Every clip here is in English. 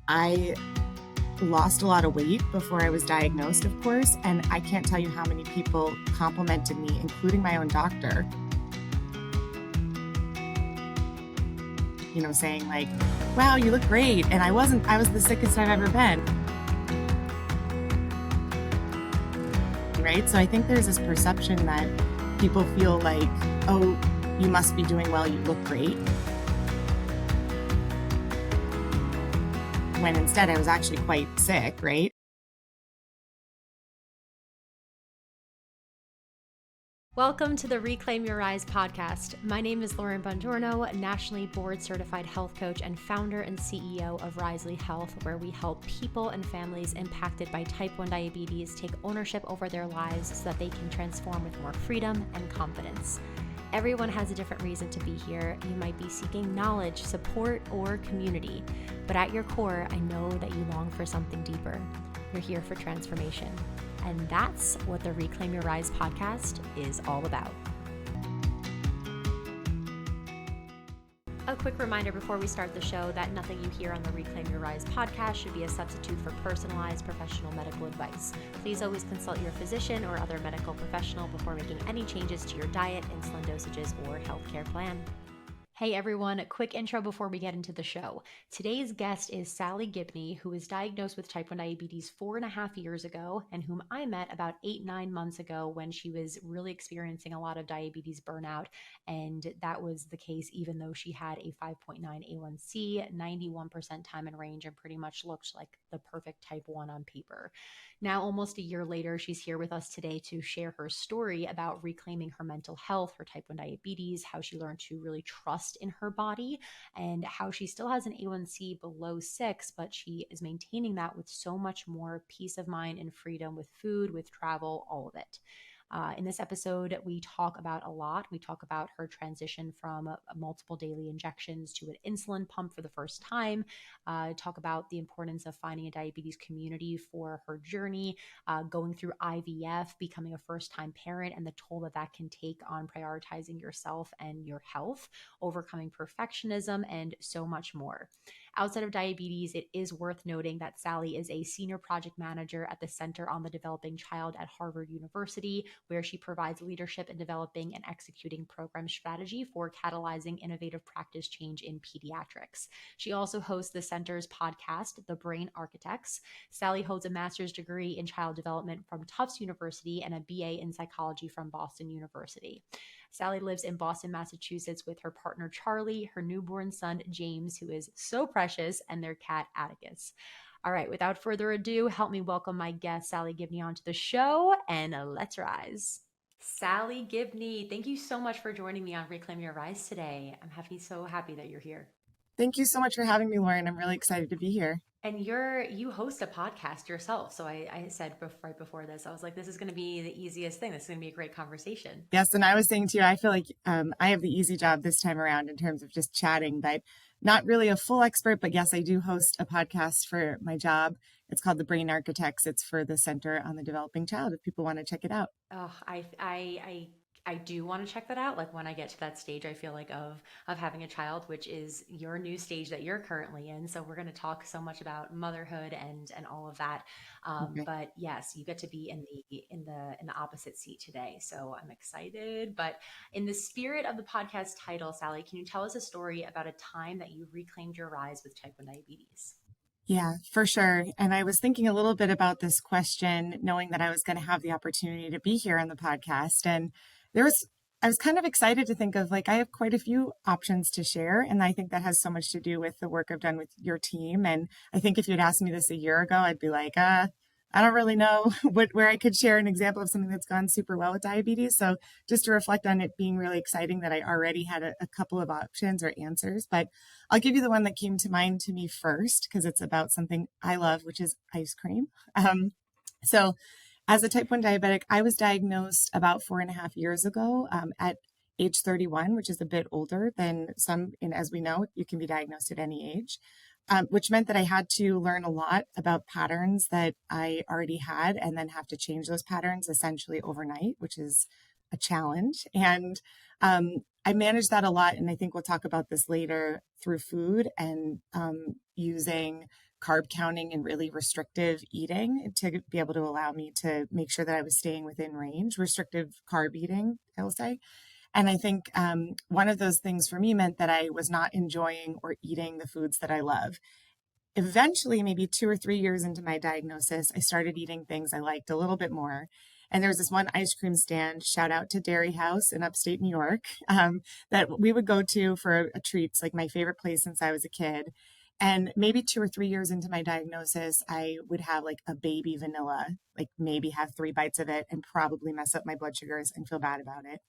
I lost a lot of weight before I was diagnosed, of course, and I can't tell you how many people complimented me, including my own doctor, saying like, wow, you look great. And I was the sickest I've ever been. Right? So I think there's this perception that people feel like, oh, you must be doing well, you look great. When instead I was actually quite sick, right? Welcome to the Reclaim Your Rise podcast. My name is Lauren Bongiorno, nationally board certified health coach and founder and CEO of Risely Health, where we help people and families impacted by type 1 diabetes take ownership over their lives so that they can transform with more freedom and confidence. Everyone has a different reason to be here. You might be seeking knowledge, support, or community, but at your core, I know that you long for something deeper. You're here for transformation. And that's what the Reclaim Your Rise podcast is all about. A quick reminder before we start the show that nothing you hear on the Reclaim Your Rise podcast should be a substitute for personalized professional medical advice. Please always consult your physician or other medical professional before making any changes to your diet, insulin dosages, or healthcare plan. Hey everyone, a quick intro before we get into the show. Today's guest is Sally Gibney, who was diagnosed with type 1 diabetes 4.5 years ago, and whom I met about 8-9 months ago when she was really experiencing a lot of diabetes burnout. And that was the case even though she had a 5.9 A1C, 91% time in range, and pretty much looked like the perfect type 1 on paper. Now, almost a year later, she's here with us today to share her story about reclaiming her mental health, her type 1 diabetes, how she learned to really trust in her body, and how she still has an A1C below 6, but she is maintaining that with so much more peace of mind and freedom with food, with travel, all of it. In this episode, we talk about a lot. We talk about her transition from multiple daily injections to an insulin pump for the first time. Talk about the importance of finding a diabetes community for her journey, going through IVF, becoming a first-time parent, and the toll that that can take on prioritizing yourself and your health, overcoming perfectionism, and so much more. Outside of diabetes, it is worth noting that Sally is a senior project manager at the Center on the Developing Child at Harvard University, where she provides leadership in developing and executing program strategy for catalyzing innovative practice change in pediatrics. She also hosts the center's podcast, The Brain Architects. Sally holds a master's degree in child development from Tufts University and a BA in psychology from Boston University. Sally lives in Boston, Massachusetts with her partner, Charlie, her newborn son, James, who is so precious, and their cat, Atticus. All right, without further ado, help me welcome my guest, Sally Gibney, onto the show, and let's rise. Sally Gibney, thank you so much for joining me on Reclaim Your Rise today. I'm so happy that you're here. Thank you so much for having me, Lauren. I'm really excited to be here. And you host a podcast yourself. So I said right before this, I was like, this is going to be the easiest thing. This is going to be a great conversation. Yes, and I was saying too, I feel like I have the easy job this time around in terms of just chatting, but not really a full expert. But yes, I do host a podcast for my job. It's called The Brain Architects. It's for the Center on the Developing Child, if people want to check it out. Oh, I do want to check that out. Like when I get to that stage, I feel like of having a child, which is your new stage that you're currently in. So we're going to talk so much about motherhood and all of that. Okay. But yes, you get to be in the opposite seat today. So I'm excited. But in the spirit of the podcast title, Sally, can you tell us a story about a time that you reclaimed your rise with type 1 diabetes? Yeah, for sure. And I was thinking a little bit about this question, knowing that I was going to have the opportunity to be here on the podcast. And I was kind of excited to think of like, I have quite a few options to share. And I think that has so much to do with the work I've done with your team. And I think if you'd asked me this a year ago, I'd be like, I don't really know where I could share an example of something that's gone super well with diabetes. So just to reflect on it being really exciting that I already had a couple of options or answers, but I'll give you the one that came to mind to me first, because it's about something I love, which is ice cream. So as a type 1 diabetic, I was diagnosed about 4.5 years ago at age 31, which is a bit older than some, and as we know, you can be diagnosed at any age. Which meant that I had to learn a lot about patterns that I already had and then have to change those patterns essentially overnight, which is a challenge. And I managed that a lot. And I think we'll talk about this later through food and using carb counting and really restrictive eating to be able to allow me to make sure that I was staying within range, restrictive carb eating, I will say. And I think one of those things for me meant that I was not enjoying or eating the foods that I love. Eventually, maybe 2 or 3 years into my diagnosis, I started eating things I liked a little bit more. And there was this one ice cream stand, shout out to Dairy House in upstate New York, that we would go to for a treat. It's like my favorite place since I was a kid. And maybe 2 or 3 years into my diagnosis, I would have like a baby vanilla, like maybe have 3 bites of it and probably mess up my blood sugars and feel bad about it.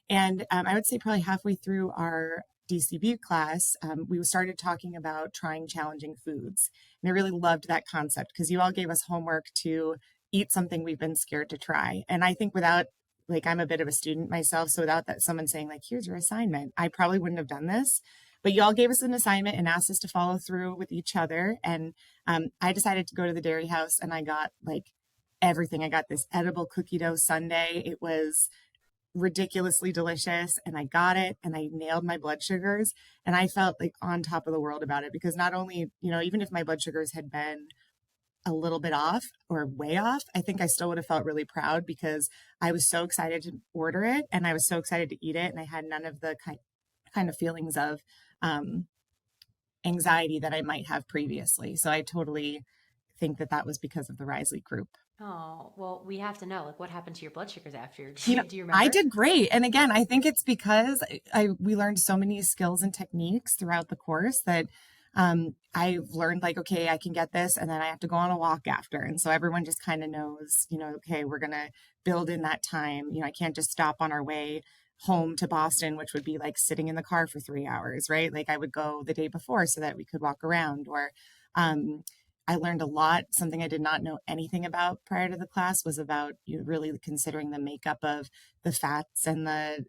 And I would say probably halfway through our DCB class, we started talking about trying challenging foods. And I really loved that concept because you all gave us homework to eat something we've been scared to try. And I think without, like, I'm a bit of a student myself. So without that, someone saying, like, here's your assignment, I probably wouldn't have done this. But you all gave us an assignment and asked us to follow through with each other. And I decided to go to the Dairy House and I got like everything. I got this edible cookie dough sundae. It was ridiculously delicious and I got it and I nailed my blood sugars and I felt like on top of the world about it because not only, even if my blood sugars had been a little bit off or way off, I think I still would have felt really proud because I was so excited to order it and I was so excited to eat it and I had none of the kind of feelings of anxiety that I might have previously. So I totally think that that was because of the Risley group. Oh, well, we have to know, like, what happened to your blood sugars after? You know, Do you I remember? did great. And again, I think it's because we learned so many skills and techniques throughout the course that I've learned like, okay, I can get this, and then I have to go on a walk after. And so everyone just kind of knows, okay, we're gonna build in that time. I can't just stop on our way home to Boston, which would be like sitting in the car for 3 hours, right? Like I would go the day before so that we could walk around or um, I learned a lot. Something I did not know anything about prior to the class was about really considering the makeup of the fats and the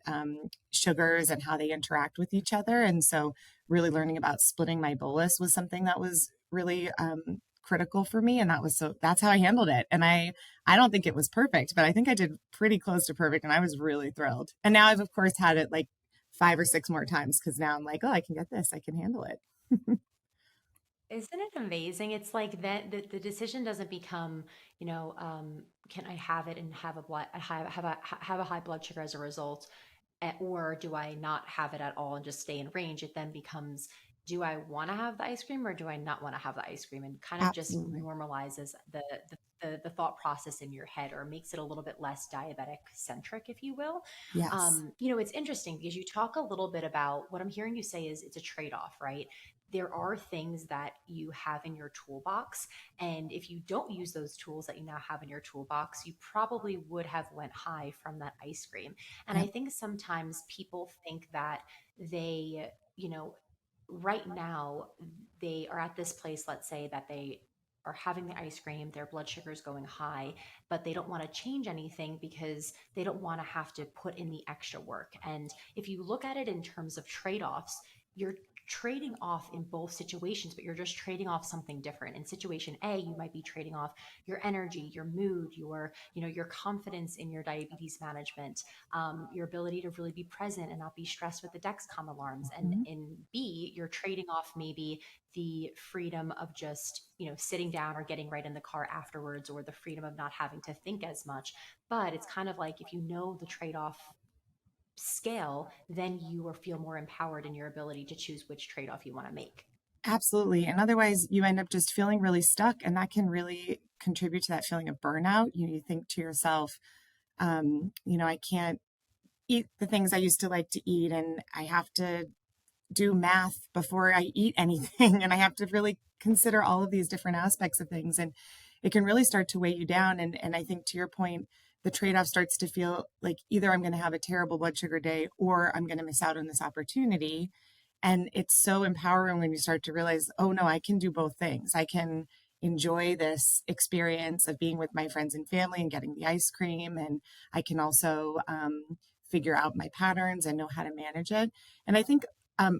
sugars and how they interact with each other. And so, really learning about splitting my bolus was something that was really critical for me. And that's how I handled it. And I don't think it was perfect, but I think I did pretty close to perfect. And I was really thrilled. And now I've, of course, had it like 5 or 6 more times because now I'm like, oh, I can get this. I can handle it. Isn't it amazing? It's like that the decision doesn't become, can I have it and have a blood have a high blood sugar as a result, or do I not have it at all and just stay in range? It then becomes, do I want to have the ice cream or do I not want to have the ice cream? And kind of just Absolutely. normalizes the thought process in your head or makes it a little bit less diabetic centric, if you will. Yes. It's interesting because you talk a little bit about what I'm hearing you say is it's a trade off, right? There are things that you have in your toolbox, and if you don't use those tools that you now have in your toolbox, you probably would have went high from that ice cream. And I Yep. think sometimes people think that they, right now they are at this place, let's say that they are having the ice cream, their blood sugar is going high, but they don't want to change anything because they don't want to have to put in the extra work. And if you look at it in terms of trade offs, you're trading off in both situations, but you're just trading off something different. In situation A, you might be trading off your energy, your mood, your confidence in your diabetes management, your ability to really be present and not be stressed with the Dexcom alarms. And Mhm. in B, you're trading off maybe the freedom of just, sitting down or getting right in the car afterwards, or the freedom of not having to think as much. But it's kind of like if you know the trade off scale, then you will feel more empowered in your ability to choose which trade off you want to make. Absolutely. And otherwise, you end up just feeling really stuck, and that can really contribute to that feeling of burnout. You think to yourself, I can't eat the things I used to like to eat, and I have to do math before I eat anything. And I have to really consider all of these different aspects of things. And it can really start to weigh you down. And I think to your point, the trade off starts to feel like either I'm going to have a terrible blood sugar day or I'm going to miss out on this opportunity. And it's so empowering when you start to realize, oh no, I can do both things. I can enjoy this experience of being with my friends and family and getting the ice cream. And I can also figure out my patterns and know how to manage it. And I think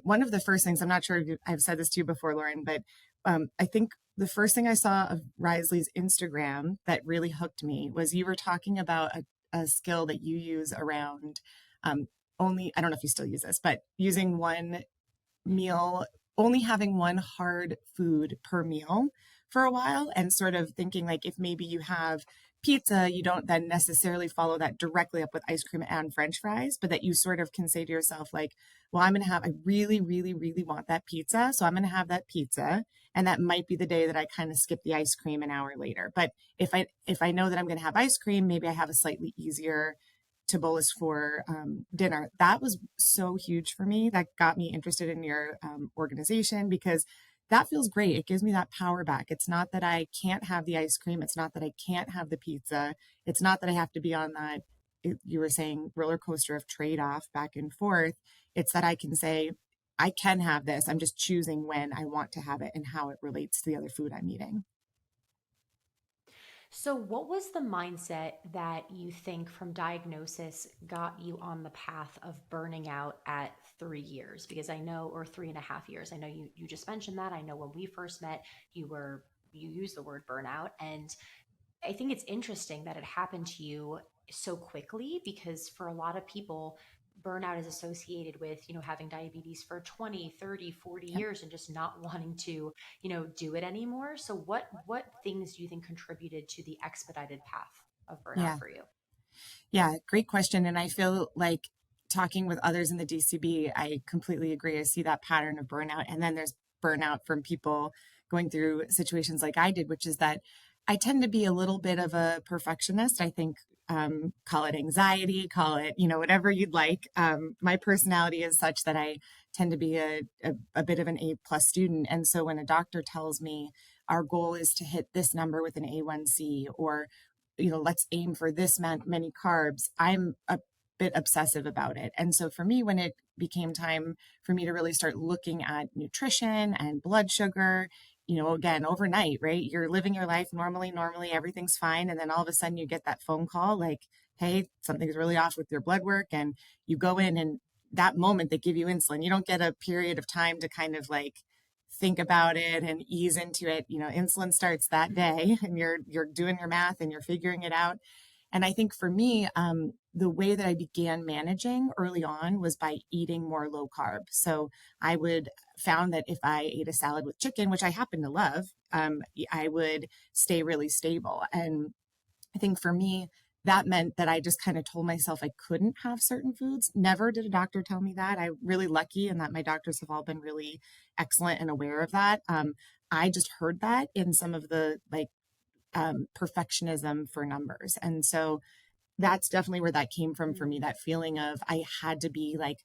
one of the first things, I'm not sure if I've said this to you before, Lauren, but I think the first thing I saw of Risley's Instagram that really hooked me was you were talking about a skill that you use around um, only, I don't know if you still use this, but using one meal only having one hard food per meal for a while, and sort of thinking like if maybe you have pizza, you don't then necessarily follow that directly up with ice cream and french fries, but that you sort of can say to yourself like, well, I really, really, really want that pizza, so I'm going to have that pizza, and that might be the day that I kind of skip the ice cream an hour later. But if I know that I'm going to have ice cream, maybe I have a slightly easier to bolus for dinner. That was so huge for me. That got me interested in your organization, because that feels great. It gives me that power back. It's not that I can't have the ice cream. It's not that I can't have the pizza. It's not that I have to be on that, you were saying, roller coaster of trade off back and forth. It's that I can say, I can have this. I'm just choosing when I want to have it and how it relates to the other food I'm eating. So, what was the mindset that you think from diagnosis got you on the path of burning out at 3 years? Because I know, or 3.5 years. I know you just mentioned that. I know when we first met, you used the word burnout, and I think it's interesting that it happened to you so quickly because for a lot of people, burnout is associated with, having diabetes for 20, 30, 40 Yep. years and just not wanting to, do it anymore. So what things do you think contributed to the expedited path of burnout Yeah. for you? Yeah, great question. And I feel like talking with others in the DCB, I completely agree. I see that pattern of burnout. And then there's burnout from people going through situations like I did, which is that I tend to be a little bit of a perfectionist. I think, call it anxiety, call it, whatever you'd like. My personality is such that I tend to be a bit of an A+ student. And so when a doctor tells me our goal is to hit this number with an A1C, or let's aim for this many carbs, I'm a bit obsessive about it. And so for me, when it became time for me to really start looking at nutrition and blood sugar, again, overnight, right? You're living your life normally, everything's fine. And then all of a sudden you get that phone call like, hey, something's really off with your blood work. And you go in, and that moment they give you insulin, you don't get a period of time to kind of like think about it and ease into it. Insulin starts that day, and you're doing your math and you're figuring it out. And I think for me, the way that I began managing early on was by eating more low carb. So I would found that if I ate a salad with chicken, which I happen to love, I would stay really stable. And I think for me, that meant that I just kind of told myself I couldn't have certain foods. Never did a doctor tell me that. I'm really lucky in that my doctors have all been really excellent and aware of that. I just heard that in some of the like perfectionism for numbers. And so that's definitely where that came from for me, Mm. that feeling of I had to be like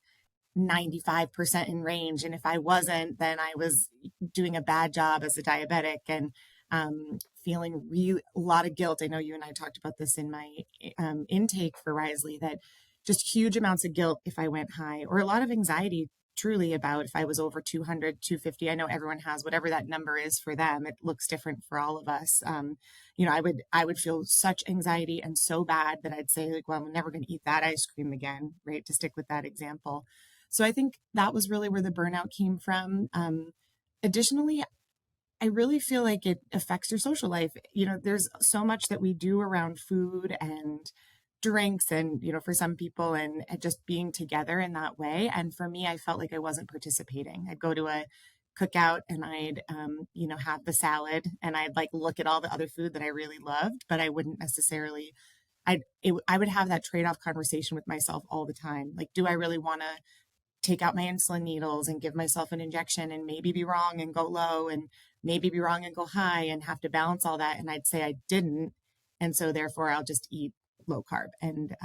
95% in range. And if I wasn't, then I was doing a bad job as a diabetic, and feeling really a lot of guilt. I know you and I talked about this in my intake for Risley, that just huge amounts of guilt if I went high, or a lot of anxiety truly about if I was over 200, 250. I know everyone has whatever that number is for them. It looks different for all of us. I would feel such anxiety and so bad that I'd say like, well, I'm never going to eat that ice cream again, right? To stick with that example. So I think that was really where the burnout came from. Additionally, I really feel like it affects your social life. There's so much that we do around food and drinks, and, for some people, and just being together in that way. And for me, I felt like I wasn't participating. I'd go to a cookout and I'd, have the salad, and I'd like look at all the other food that I really loved, but I wouldn't necessarily, I would have that trade off conversation with myself all the time. Like, do I really want to take out my insulin needles and give myself an injection and maybe be wrong and go low, and maybe be wrong and go high, and have to balance all that? And I'd say I didn't. And so therefore I'll just eat low carb. And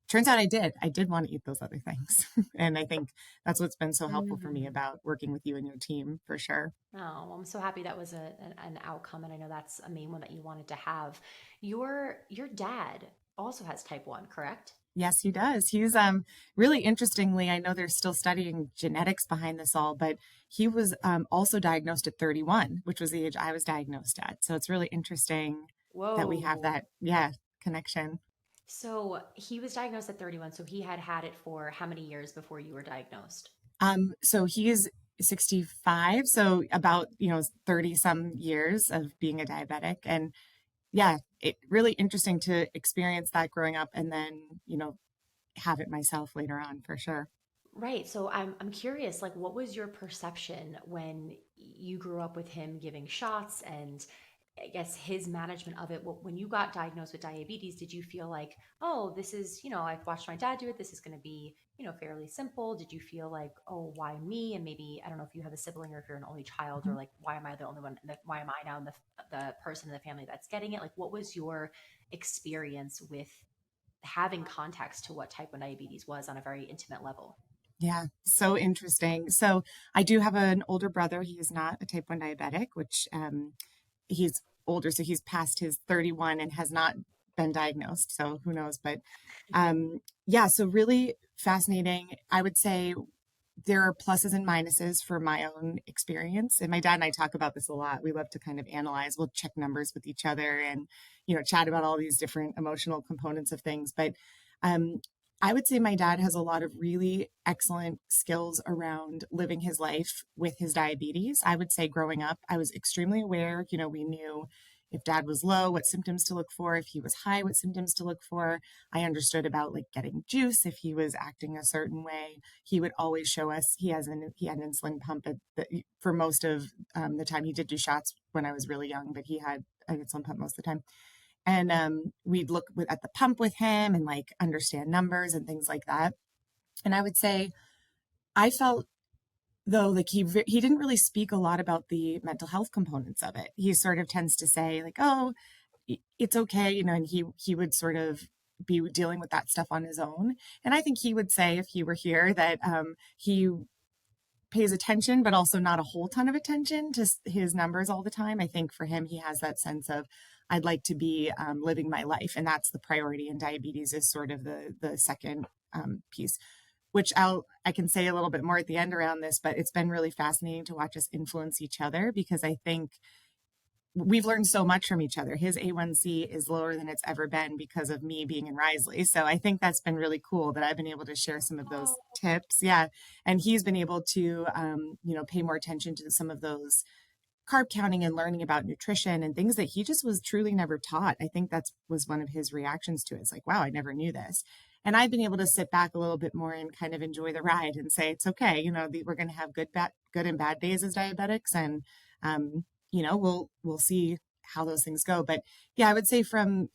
turns out I did want to eat those other things. And I think that's what's been so helpful for me Mhm. about working with you and your team, for sure. Oh, well, I'm so happy that was an outcome, and I know that's a main one that you wanted to have. Your dad also has type 1, correct? Yes, he does. He's really interestingly, I know they're still studying genetics behind this all, but he was also diagnosed at 31, which was the age I was diagnosed at. So it's really interesting that we have Whoa. that, yeah, connection. So he was diagnosed at 31. So he had had it for how many years before you were diagnosed? So he is 65, so about, 30 some years of being a diabetic. And yeah, it really interesting to experience that growing up, and then, have it myself later on, for sure. Right. So I'm curious, like, what was your perception when you grew up with him giving shots and I guess his management of it? When you got diagnosed with diabetes, did you feel like, oh, this is, I've watched my dad do it. This is going to be, fairly simple. Did you feel like, oh, why me? And maybe, I don't know if you have a sibling or if you're an only child, or like, why am I the only one? Why am I now the person in the family that's getting it? Like, what was your experience with having context to what type 1 diabetes was on a very intimate level? Yeah, so interesting. So I do have an older brother. He is not a type 1 diabetic, which he's older. So he's past his 31 and has not been diagnosed. So who knows? But yeah, so really fascinating. I would say there are pluses and minuses for my own experience. And my dad and I talk about this a lot. We love to kind of analyze, we'll check numbers with each other and, chat about all these different emotional components of things. But um, I would say my dad has a lot of really excellent skills around living his life with his diabetes. I would say growing up, I was extremely aware. We knew if dad was low, what symptoms to look for. If he was high, what symptoms to look for. I understood about like getting juice if he was acting a certain way. He would always show us. He had an insulin pump for most of the time. He did do shots when I was really young, but he had an insulin pump most of the time. And we'd look at the pump with him and like understand numbers and things like that. And I would say I felt though like he didn't really speak a lot about the mental health components of it. He sort of tends to say like, oh, it's okay, and he would sort of be dealing with that stuff on his own. And I think he would say if he were here that he pays attention, but also not a whole ton of attention to his numbers all the time. I think for him, he has that sense of I'd like to be living my life, and that's the priority. And diabetes is sort of the second piece, which I can say a little bit more at the end around this. But it's been really fascinating to watch us influence each other because I think we've learned so much from each other. His A1C is lower than it's ever been because of me being in Risley. So I think that's been really cool that I've been able to share some of those Oh, tips. Yeah. And he's been able to, pay more attention to some of those carb counting and learning about nutrition and things that he just was truly never taught. I think that's was one of his reactions to it. It's like, wow, I never knew this. And I've been able to sit back a little bit more and kind of enjoy the ride and say, it's okay. We're going to have good and bad days as diabetics. And, we'll see how those things go. But yeah, I would say from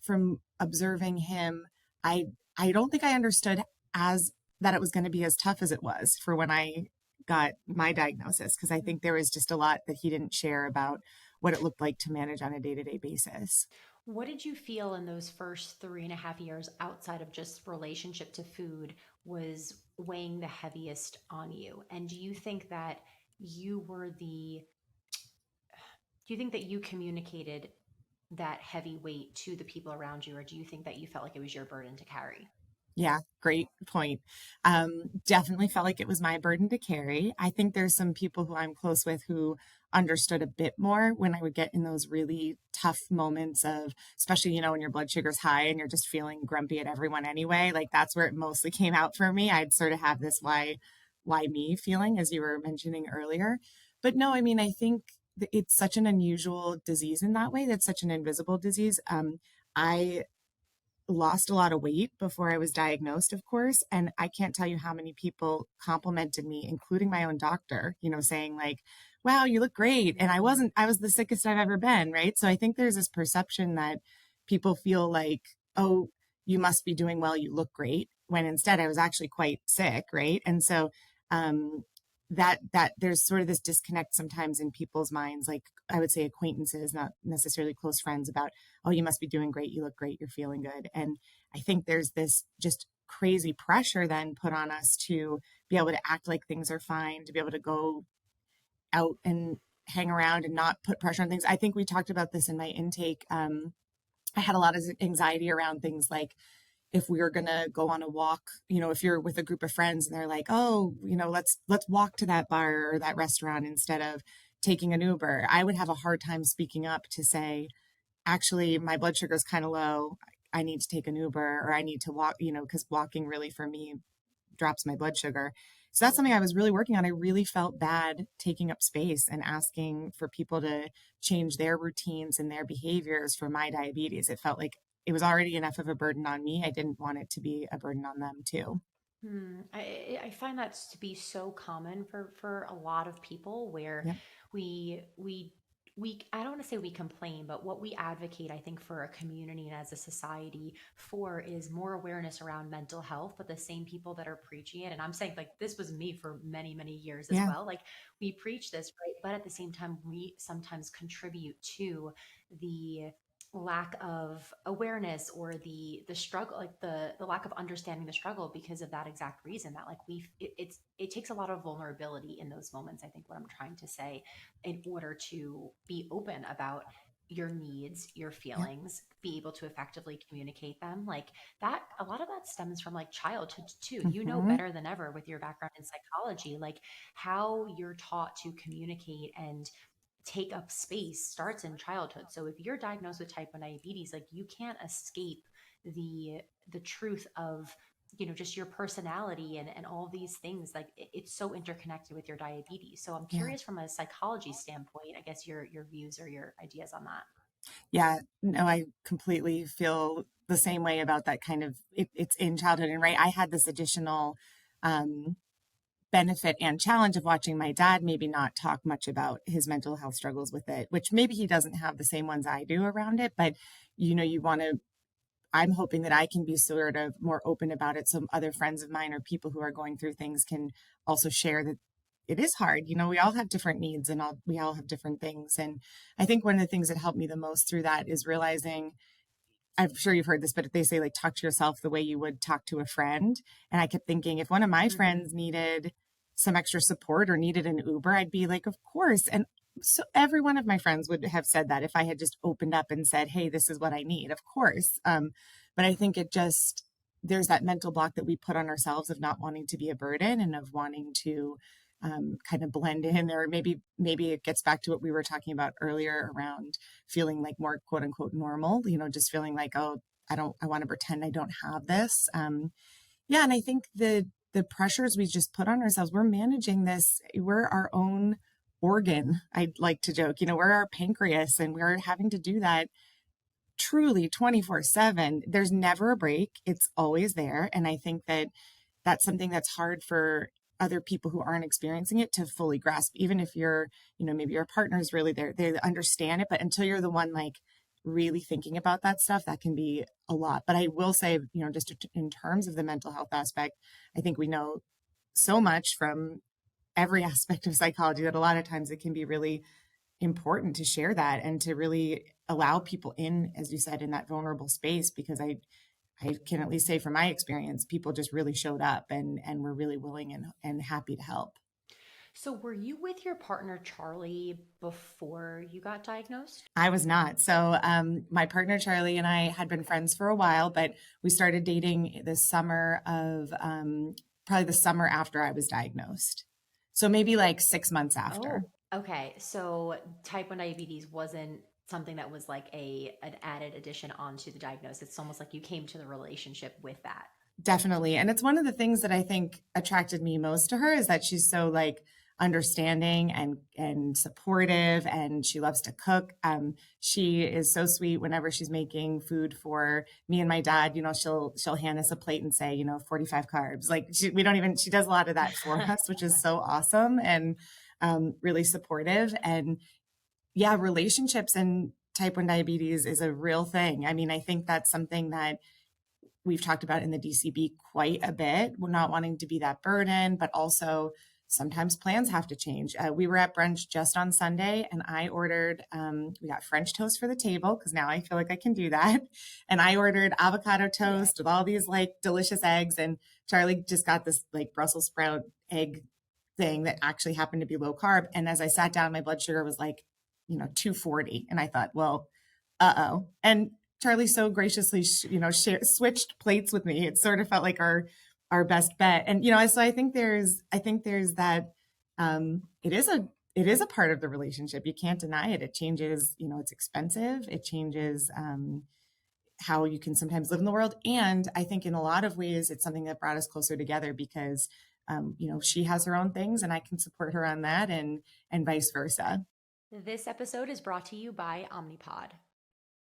observing him, I, I don't think I understood as that it was going to be as tough as it was for when I got my diagnosis, because I think there was just a lot that he didn't share about what it looked like to manage on a day-to-day basis. what did you feel in those first 3.5 years outside of just relationship to food was weighing the heaviest on you? And you were the, do you think that you communicated that heavy weight to the people around you, or do you think that you felt like it was your burden to carry? Yeah, great point. Definitely felt like it was my burden to carry. I think there's some people who I'm close with who understood a bit more when I would get in those really tough moments of, especially, when your blood sugar's high and you're just feeling grumpy at everyone anyway. Like that's where it mostly came out for me. I'd sort of have this why me feeling, as you were mentioning earlier. But no, I mean, I think it's such an unusual disease in that way. That's such an invisible disease. I lost a lot of weight before I was diagnosed, of course. And I can't tell you how many people complimented me, including my own doctor, saying like, wow, you look great. And I was the sickest I've ever been. Right. So I think there's this perception that people feel like, oh, you must be doing well. You look great. When instead I was actually quite sick. Right. And so, that there's sort of this disconnect sometimes in people's minds, like I would say acquaintances, not necessarily close friends, about, oh, you must be doing great, you look great, you're feeling good. And I think there's this just crazy pressure then put on us to be able to act like things are fine, to be able to go out and hang around and not put pressure on things. I think we talked about this in my intake. I had a lot of anxiety around things like if we were going to go on a walk, if you're with a group of friends and they're like, oh, let's walk to that bar or that restaurant instead of taking an Uber, I would have a hard time speaking up to say, actually, my blood sugar is kind of low. I need to take an Uber or I need to walk, because walking really for me drops my blood sugar. So that's something I was really working on. I really felt bad taking up space and asking for people to change their routines and their behaviors for my diabetes. It felt like it was already enough of a burden on me. I didn't want it to be a burden on them too. I find that to be so common for a lot of people where Yep. we we I don't want to say we complain, but what we advocate, I think, for a community and as a society for is more awareness around mental health. But the same people that are preaching it, and I'm saying like this was me for many, many years as Yeah. well. Like we preach this, right? But at the same time, we sometimes contribute to the lack of awareness or the struggle, like the lack of understanding the struggle because of that exact reason that like it takes a lot of vulnerability in those moments, I think, what I'm trying to say, in order to be open about your needs, your Yeah. feelings, be able to effectively communicate them. Like that, a lot of that stems from like childhood too. You know Hmm. better than ever with your background in psychology, like how you're taught to communicate and take up space starts in childhood. So if you're diagnosed with type 1 diabetes, like you can't escape the truth of, you know, just your personality and all these things. Like it's so interconnected with your diabetes. So I'm Yeah. curious from a psychology standpoint, I guess your views or your ideas on that. Yeah. No, I completely feel the same way about that kind of it's in childhood. And right, I had this additional um benefit and challenge of watching my dad maybe not talk much about his mental health struggles with it, which maybe he doesn't have the same ones I do around it, but you want to, I'm hoping that I can be sort of more open about it so other friends of mine or people who are going through things can also share that it is hard. We all have different needs and we all have different things. And I think one of the things that helped me the most through that is realizing, I'm sure you've heard this, but they say like talk to yourself the way you would talk to a friend. And I kept thinking if one of my Mm-hmm. friends needed some extra support or needed an Uber, I'd be like, of course. And so every one of my friends would have said that if I had just opened up and said, hey, this is what I need, of course. But I think it just, there's that mental block that we put on ourselves of not wanting to be a burden and of wanting to kind of blend in, or maybe it gets back to what we were talking about earlier around feeling like more quote unquote normal, just feeling like, oh, I want to pretend I don't have this. Yeah. And I think the pressures we just put on ourselves, we're managing this. We're our own organ. I'd like to joke, we're our pancreas and we're having to do that truly 24/7. There's never a break. It's always there. And I think that that's something that's hard for other people who aren't experiencing it to fully grasp. Even if maybe your partner is really there, they understand it, but until you're the one like really thinking about that stuff, that can be a lot. But I will say, just in terms of the mental health aspect, I think we know so much from every aspect of psychology that a lot of times it can be really important to share that and to really allow people in, as you said, in that vulnerable space, because I can at least say from my experience, people just really showed up and were really willing and happy to help. So were you with your partner Charlie before you got diagnosed? I was not. So my partner Charlie and I had been friends for a while, but we started dating this summer of probably the summer after I was diagnosed. So maybe like 6 months Oh, after. okay. So type 1 diabetes wasn't something that was like a an added addition onto the diagnosis. It's almost like you came to the relationship with that. Definitely. And it's one of the things that I think attracted me most to her is that she's so like understanding and supportive, and she loves to cook. She is so sweet whenever she's making food for me and my dad. She'll hand us a plate and say, 45 carbs. Like we don't even, she does a lot of that for us, which is so awesome and really supportive. And yeah, relationships and type 1 diabetes is a real thing. I mean, I think that's something that we've talked about in the DCB quite a bit. We're not wanting to be that burden, but also sometimes plans have to change. We were at brunch just on Sunday and I ordered, we got French toast for the table because now I feel like I can do that. And I ordered avocado Yeah. toast with all these like delicious eggs. And Charlie just got this like Brussels sprout egg thing that actually happened to be low carb. And as I sat down, my blood sugar was like, 240. And I thought, well, uh-oh. And Charlie so graciously, switched plates with me. It sort of felt like our best bet. And so I think there's that. It is a part of the relationship. You can't deny it. It changes. It's expensive. It changes how you can sometimes live in the world. And I think in a lot of ways, it's something that brought us closer together because, she has her own things, and I can support her on that, and vice versa. This episode is brought to you by Omnipod.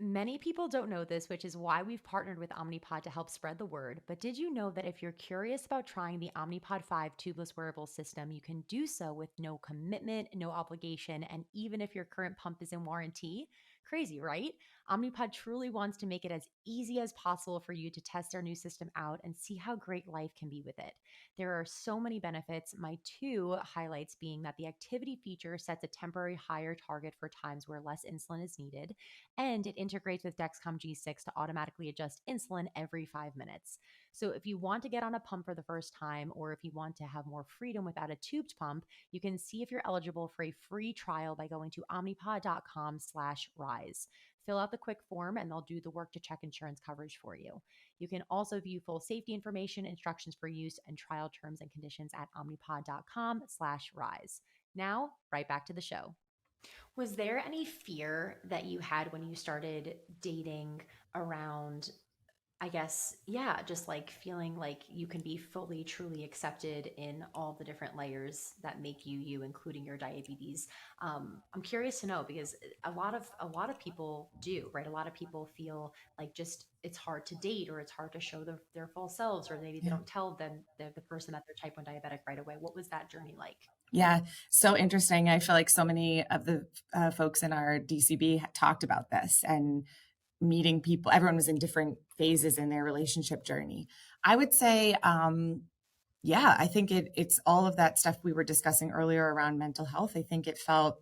Many people don't know this, which is why we've partnered with Omnipod to help spread the word. But did you know that if you're curious about trying the Omnipod 5 tubeless wearable system, you can do so with no commitment, no obligation, and even if your current pump is in warranty? Crazy, right? Omnipod truly wants to make it as easy as possible for you to test our new system out and see how great life can be with it. There are so many benefits. My two highlights being that the activity feature sets a temporary higher target for times where less insulin is needed, and it integrates with Dexcom G6 to automatically adjust insulin every 5 minutes. So if you want to get on a pump for the first time, or if you want to have more freedom without a tubed pump, you can see if you're eligible for a free trial by going to omnipod.com/rise. Fill out the quick form and they'll do the work to check insurance coverage for you. You can also view full safety information, instructions for use, and trial terms and conditions at omnipod.com/rise. Now, right back to the show. Was there any fear that you had when you started dating around, I guess, yeah, just like feeling like you can be fully, truly accepted in all the different layers that make you you, including your diabetes? I'm curious to know because a lot of people do, right? A lot of people feel like just it's hard to date or it's hard to show their full selves, or maybe they Yeah. don't tell them the person that they're type 1 diabetic right away. What was that journey like? Yeah, so interesting. I feel like so many of the folks in our DCB talked about this and meeting people. Everyone was in different phases in their relationship journey. I would say, yeah, I think it's all of that stuff we were discussing earlier around mental health. I think it felt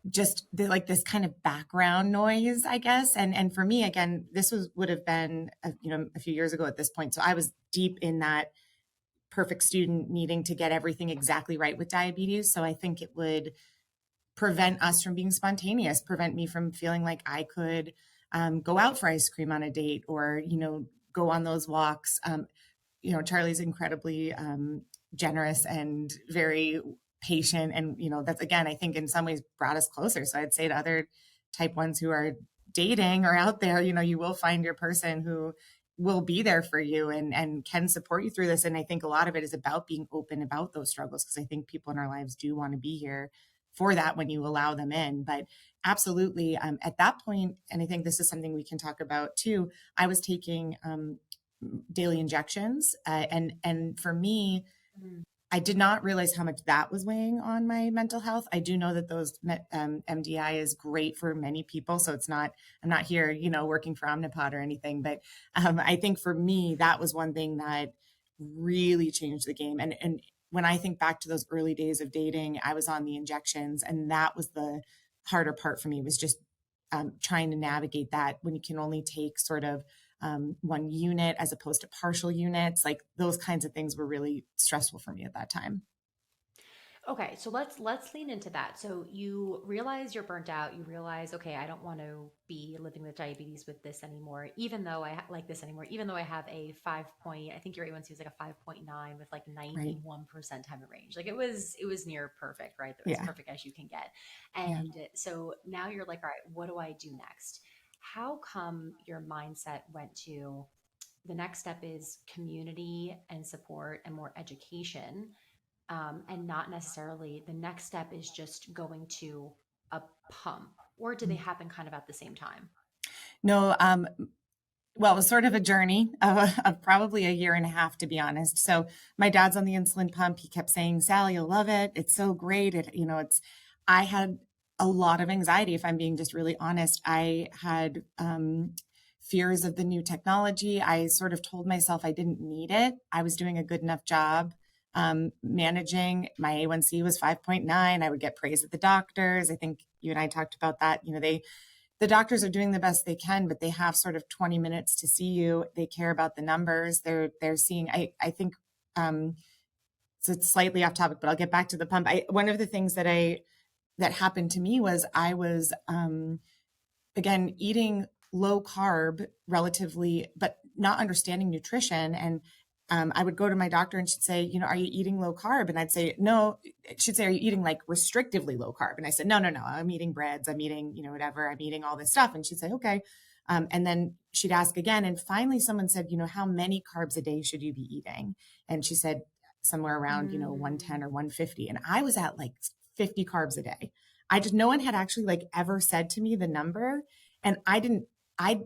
just like this kind of background noise, I guess. And for me, again, this would have been a few years ago at this point. So I was deep in that perfect student needing to get everything exactly right with diabetes. So I think it would prevent us from being spontaneous, prevent me from feeling like I could go out for ice cream on a date or, go on those walks. Charlie's incredibly generous and very patient. And, that's, again, I think in some ways brought us closer. So I'd say to other type ones who are dating or out there, you will find your person who will be there for you and can support you through this. And I think a lot of it is about being open about those struggles, because I think people in our lives do want to be here for that when you allow them in. But absolutely, at that point, and I think this is something we can talk about too, I was taking daily injections. And for me, Mm. I did not realize how much that was weighing on my mental health. I do know that those MDI is great for many people. So I'm not here, working for Omnipod or anything. But I think for me, that was one thing that really changed the game. And when I think back to those early days of dating, I was on the injections, and that was the harder part for me, was just trying to navigate that when you can only take sort of one unit as opposed to partial units. Like those kinds of things were really stressful for me at that time. Okay, so let's lean into that. So you realize you're burnt out. You realize, okay, I don't want to be living with diabetes with this anymore. Even though like this anymore. Even though I have a 5 point, I think your A1C was like a 5.9 with like Right. 91% time of range. Like it was near perfect, right? As Yeah. perfect as you can get. Yeah. And so now you're like, all right, what do I do next? How come your mindset went to the next step is community and support and more education, and not necessarily the next step is just going to a pump, or do they happen kind of at the same time? No, well, it was sort of a journey of probably a year and a half, to be honest. So my dad's on the insulin pump. He kept saying, Sally, you'll love it. It's so great. I had a lot of anxiety, if I'm being just really honest. I had fears of the new technology. I sort of told myself I didn't need it. I was doing a good enough job managing. My A1C was 5.9. I would get praise at the doctors. I think you and I talked about that. The doctors are doing the best they can, but they have sort of 20 minutes to see you. They care about the numbers. They're seeing, I think, so it's slightly off topic, but I'll get back to the pump. One of the things that happened to me was I was, again, eating low carb relatively, but not understanding nutrition. And I would go to my doctor and she'd say, are you eating low carb? And I'd say, no. She'd say, are you eating like restrictively low carb? And I said, no, I'm eating breads. I'm eating, whatever. I'm eating all this stuff. And she'd say, okay. And then she'd ask again. And finally someone said, how many carbs a day should you be eating? And she said somewhere around, 110 or 150. And I was at like 50 carbs a day. no one had actually like ever said to me the number. And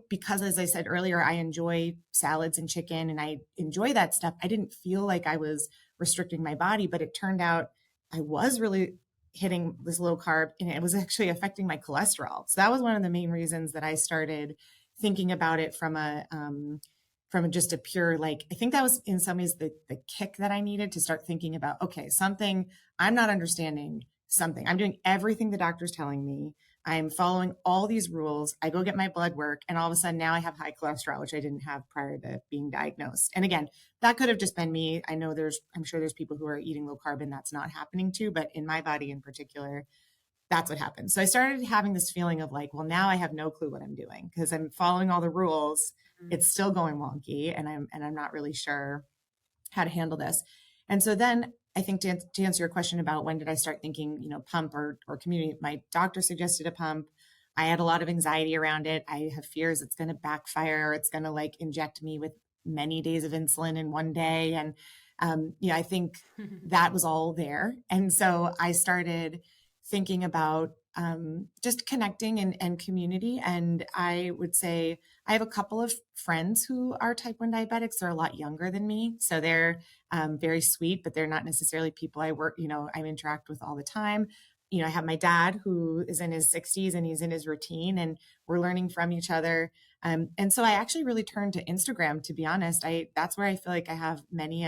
because as I said earlier, I enjoy salads and chicken and I enjoy that stuff. I didn't feel like I was restricting my body, but it turned out I was really hitting this low carb and it was actually affecting my cholesterol. So that was one of the main reasons that I started thinking about it from just a pure, like, I think that was in some ways the kick that I needed to start thinking about, okay, something I'm not understanding, something I'm doing everything the doctor's telling me. I'm following all these rules. I go get my blood work, and all of a sudden now I have high cholesterol, which I didn't have prior to being diagnosed. And again, that could have just been me. I'm sure there's people who are eating low carb and that's not happening too, but in my body in particular, that's what happened. So I started having this feeling of like, well, now I have no clue what I'm doing because I'm following all the rules. It's still going wonky, and I'm not really sure how to handle this. And so then I think to answer your question about when did I start thinking, pump or community, my doctor suggested a pump. I had a lot of anxiety around it. I have fears it's going to backfire. It's going to like inject me with many days of insulin in one day. And, I think that was all there. And so I started thinking about just connecting and community. And I would say I have a couple of friends who are type 1 diabetics. They're a lot younger than me. So they're very sweet, but they're not necessarily people I interact with all the time. I have my dad who is in his 60s and he's in his routine and we're learning from each other. And so I actually really turned to Instagram, to be honest. That's where I feel like I have many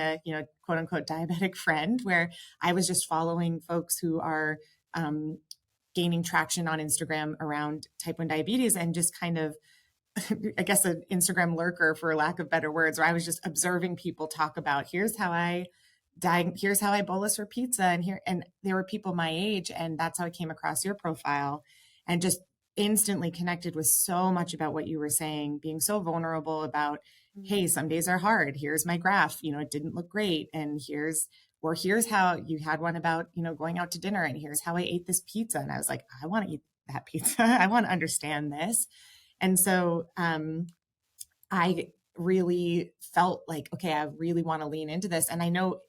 quote unquote diabetic friend, where I was just following folks who are gaining traction on Instagram around type 1 diabetes and just kind of, I guess, an Instagram lurker, for lack of better words, where I was just observing people talk about here's how I bolus for pizza, and there were people my age, and that's how I came across your profile, and just instantly connected with so much about what you were saying, being so vulnerable about, hey, some days are hard. Here's my graph. It didn't look great, and here's how you had one about going out to dinner, and here's how I ate this pizza, and I was like, I want to eat that pizza. I want to understand this. And so I really felt like, okay, I really want to lean into this. And I know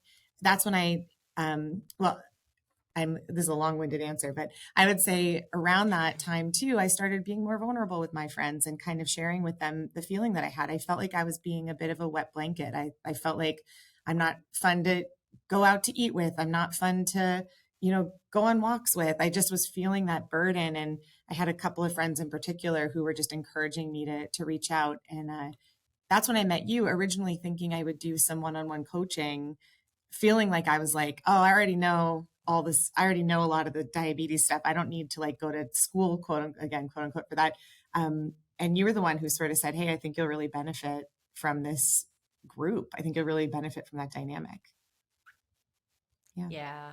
that's when this is a long-winded answer, but I would say around that time too, I started being more vulnerable with my friends and kind of sharing with them the feeling that I had. I felt like I was being a bit of a wet blanket. I felt like I'm not fun to go out to eat with. I'm not fun to, go on walks with. I just was feeling that burden. And I had a couple of friends in particular who were just encouraging me to reach out. And that's when I met you, originally thinking I would do some one-on-one coaching, feeling like I was like, oh, I already know all this. I already know a lot of the diabetes stuff. I don't need to like go to school, quote unquote, for that. And you were the one who sort of said, hey, I think you'll really benefit from this group. I think you'll really benefit from that dynamic. Yeah,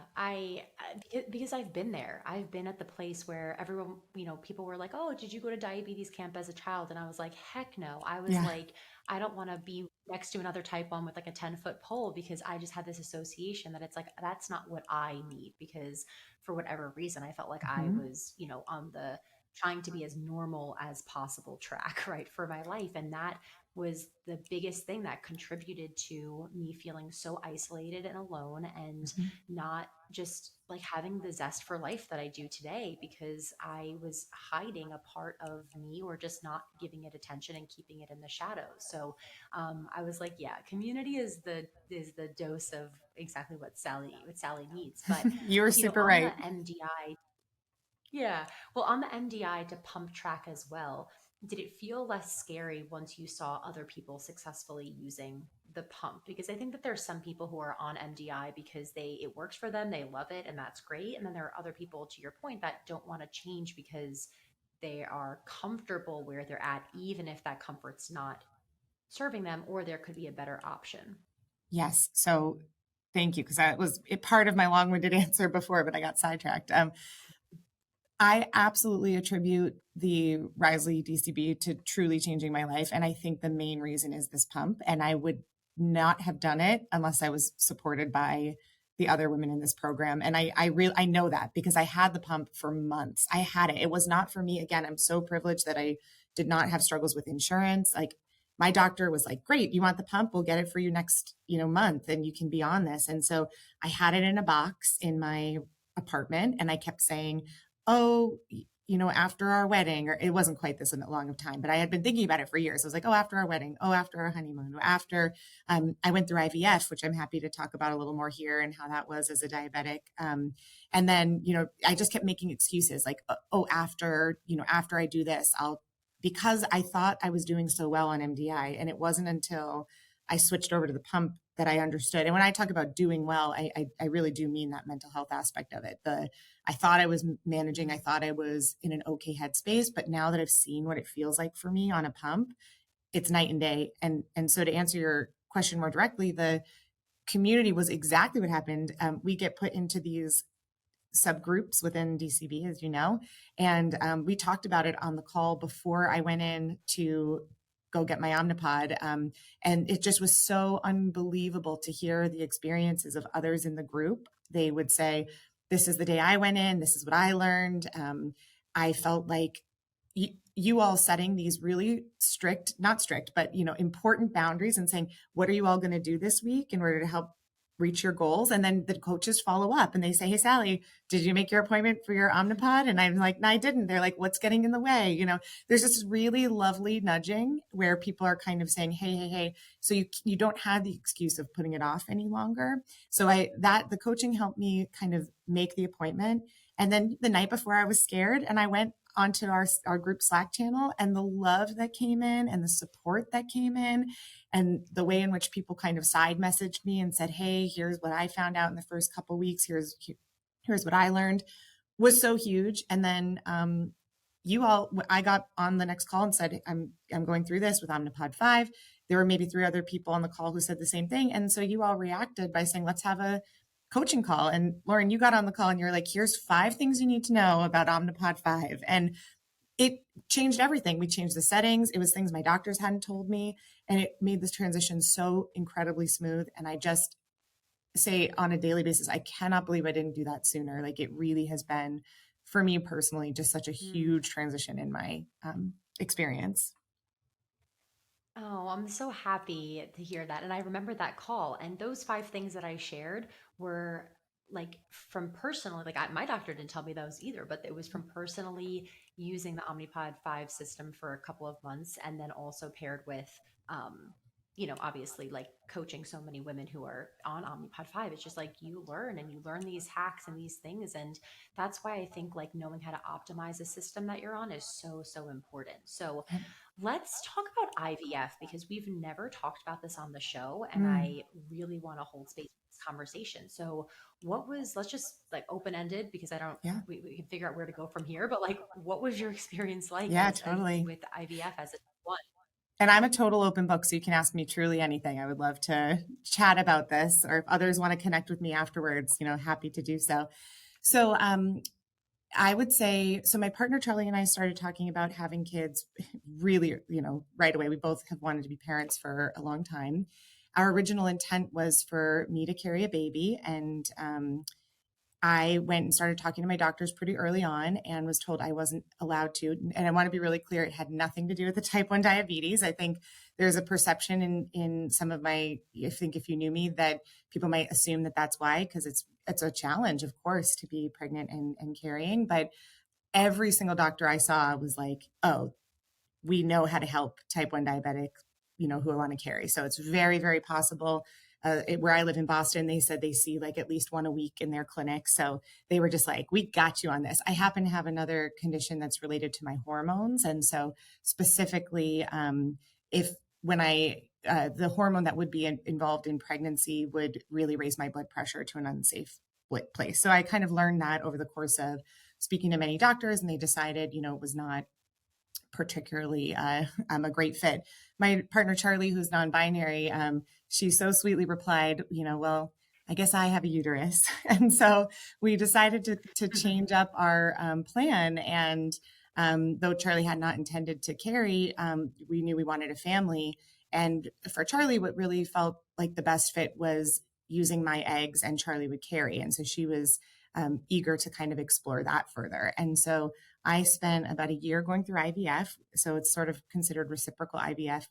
because I've been there. I've been at the place where everyone, people were like, "Oh, did you go to diabetes camp as a child?" And I was like, "Heck no." I was Yeah. like, I don't want to be next to another type 1 with like a 10-foot pole because I just had this association that it's like that's not what I need because for whatever reason I felt like I Mm-hmm. was, on the trying to be as normal as possible track, right, for my life. And that was the biggest thing that contributed to me feeling so isolated and alone and Mm-hmm. not just like having the zest for life that I do today because I was hiding a part of me or just not giving it attention and keeping it in the shadows. So I was like, yeah, community is the dose of exactly what Sally needs. But You were super on the right. MDI, yeah. Well, on the MDI to pump track as well, did it feel less scary once you saw other people successfully using the pump? Because I think that there are some people who are on MDI because it works for them, they love it, and that's great. And then there are other people, to your point, that don't want to change because they are comfortable where they're at, even if that comfort's not serving them, or there could be a better option. Yes. So thank you, because that was a part of my long-winded answer before, but I got sidetracked. I absolutely attribute the Risley DCB to truly changing my life. And I think the main reason is this pump. And I would not have done it unless I was supported by the other women in this program. And I know that because I had the pump for months. I had it. It was not for me. Again, I'm so privileged that I did not have struggles with insurance. Like my doctor was like, great, you want the pump? We'll get it for you next, month and you can be on this. And so I had it in a box in my apartment and I kept saying, oh, after our wedding, or it wasn't quite this long of time, but I had been thinking about it for years. I was like, oh, after our wedding, oh, after our honeymoon, after I went through IVF, which I'm happy to talk about a little more here and how that was as a diabetic. And then, I just kept making excuses like, oh, after I do this, because I thought I was doing so well on MDI. And it wasn't until I switched over to the pump that I understood. And when I talk about doing well, I really do mean that mental health aspect of it. I thought I was managing, I thought I was in an okay headspace, but now that I've seen what it feels like for me on a pump, it's night and day. And so to answer your question more directly, the community was exactly what happened. We get put into these subgroups within DCB, as you know. And we talked about it on the call before I went in to go get my Omnipod. And it just was so unbelievable to hear the experiences of others in the group. They would say, this is the day I went in, this is what I learned. I felt like you all setting these really strict, not strict, but important boundaries and saying, what are you all going to do this week in order to help reach your goals? And then the coaches follow up and they say, hey, Sally, did you make your appointment for your Omnipod? And I'm like, no, I didn't. They're like, what's getting in the way? There's this really lovely nudging where people are kind of saying, hey. So you don't have the excuse of putting it off any longer. So the coaching helped me kind of make the appointment. And then the night before I was scared and I went onto our group Slack channel, and the love that came in and the support that came in and the way in which people kind of side messaged me and said, hey, here's what I found out in the first couple of weeks. Here's what I learned was so huge. And then I got on the next call and said, I'm going through this with Omnipod 5. There were maybe 3 other people on the call who said the same thing. And so you all reacted by saying, let's have a coaching call. And Lauren, you got on the call and you're like, here's 5 things you need to know about Omnipod 5. And it changed everything. We changed the settings. It was things my doctors hadn't told me. And it made this transition so incredibly smooth. And I just say on a daily basis, I cannot believe I didn't do that sooner. Like it really has been, for me personally, just such a huge transition in my experience. Oh, I'm so happy to hear that. And I remember that call. And those 5 things that I shared were like from personally, my doctor didn't tell me those either, but it was from personally using the Omnipod 5 system for a couple of months. And then also paired with, obviously like coaching so many women who are on Omnipod 5. It's just like you learn these hacks and these things. And that's why I think like knowing how to optimize a system that you're on is so, so important. So let's talk about IVF because we've never talked about this on the show, and I really want to hold space for this conversation. So, let's just like open ended because we can figure out where to go from here. But like, what was your experience like Totally. with IVF as a one? And I'm a total open book, so you can ask me truly anything. I would love to chat about this, or if others want to connect with me afterwards, happy to do so. So, I would say, so my partner Charlie and I started talking about having kids really, right away. We both have wanted to be parents for a long time. Our original intent was for me to carry a baby. And I went and started talking to my doctors pretty early on and was told I wasn't allowed to. And I want to be really clear, it had nothing to do with the type 1 diabetes. I think there's a perception in some of I think if you knew me, that people might assume that that's why, because it's a challenge, of course, to be pregnant and carrying. But every single doctor I saw was like, oh, we know how to help type 1 diabetics, who want to carry. So it's very, very possible. Where I live in Boston, they said they see like at least 1 a week in their clinic. So they were just like, we got you on this. I happen to have another condition that's related to my hormones. And so specifically, the hormone that would be involved in pregnancy would really raise my blood pressure to an unsafe place. So I kind of learned that over the course of speaking to many doctors, and they decided, it was not particularly a great fit. My partner Charlie, who's non-binary, she so sweetly replied, well, I guess I have a uterus. And so we decided to change up our plan. And though Charlie had not intended to carry, we knew we wanted a family. And for Charlie, what really felt like the best fit was using my eggs, and Charlie would carry. And so she was eager to kind of explore that further. And so I spent about a year going through IVF. So it's sort of considered reciprocal IVF.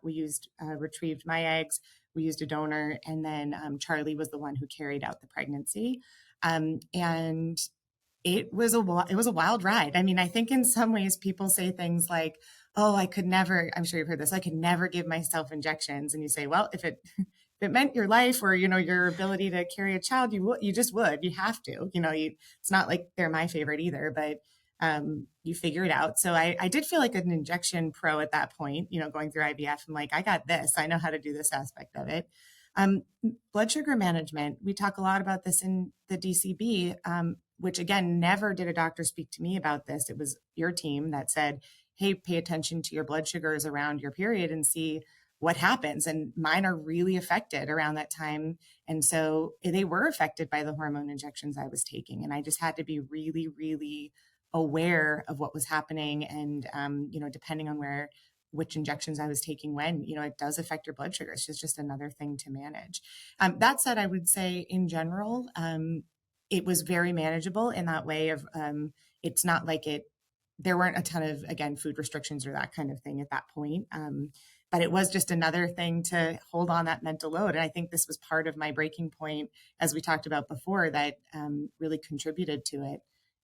We used retrieved my eggs, we used a donor, and then Charlie was the one who carried out the pregnancy. And it was a wild ride. I mean, I think in some ways people say things like, "Oh, I could never." I'm sure you've heard this. I could never give myself injections, and you say, "Well, if if it meant your life or your ability to carry a child, you just would. You have to. It's not like they're my favorite either, but you figure it out." So I did feel like an injection pro at that point. Going through IVF, I'm like, I got this. I know how to do this aspect of it. Um, Blood sugar management. We talk a lot about this in the DCB, which again, never did a doctor speak to me about this. It was your team that said, hey, pay attention to your blood sugars around your period and see what happens. And mine are really affected around that time. And so they were affected by the hormone injections I was taking. And I just had to be really, really aware of what was happening. And, depending on which injections I was taking when, it does affect your blood sugar. It's just another thing to manage. That said, I would say in general, it was very manageable in that way of it's not like there weren't a ton of, again, food restrictions or that kind of thing at that point. But it was just another thing to hold on that mental load. And I think this was part of my breaking point, as we talked about before, that really contributed to it,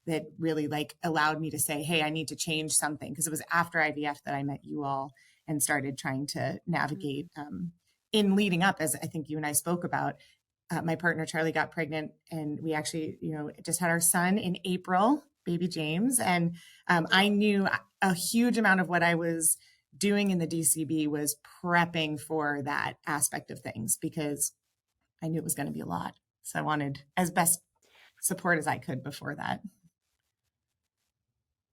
that really allowed me to say, hey, I need to change something. Because it was after IVF that I met you all and started trying to navigate in leading up, as I think you and I spoke about. My partner, Charlie, got pregnant, and we actually, just had our son in April, baby James. And I knew a huge amount of what I was doing in the DCB was prepping for that aspect of things, because I knew it was going to be a lot. So I wanted as best support as I could before that.